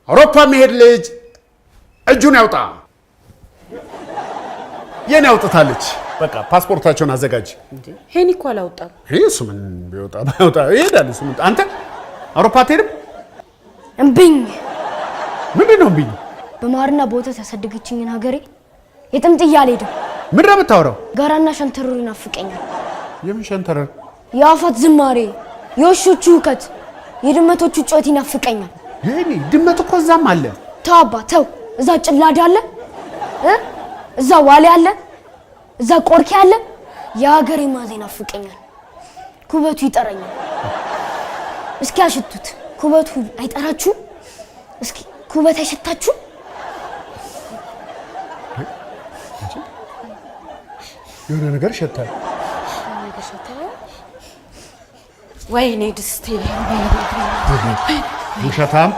አውሮፓ መሄድ ልጅ እጁን ያውጣ የኔ አውጥታለች በቃ ፓስፖርታቸውን አዘጋጅ እንዴ ሄኒ እኮ አላወጣም እሱ ምን ቢወጣ ባይወጣ ይሄዳል እሱ አንተ አውሮፓ አትሄድም እምቢኝ ምንድነው እምቢኝ በማርና በወተት ያሳደገችኝን ሀገሬ የጥምጥያ አልሄድም ምን ነው የምታወራው ጋራና ሸንተረሩ ይናፍቀኛል የምን ሸንተረር የአፋት ዝማሬ የውሾቹ ሁከት የድመቶቹ ጩኸት ይናፍቀኛል ሄኒ ድመት እኮ እዛም አለ ተው አባ ተው እዛ ጭላዳ አለ እዛ ዋሌ አለ እዛ ቆርኪ አለ የሀገሬ ማዜ ይናፍቀኛል ኩበቱ ይጠራኛል እስኪ አሽቱት ኩበቱ አይጠራችሁ እስኪ ኩበት አይሸታችሁ የሆነ ነገር ሸታል ወይኔ ድስቴ ውሸታም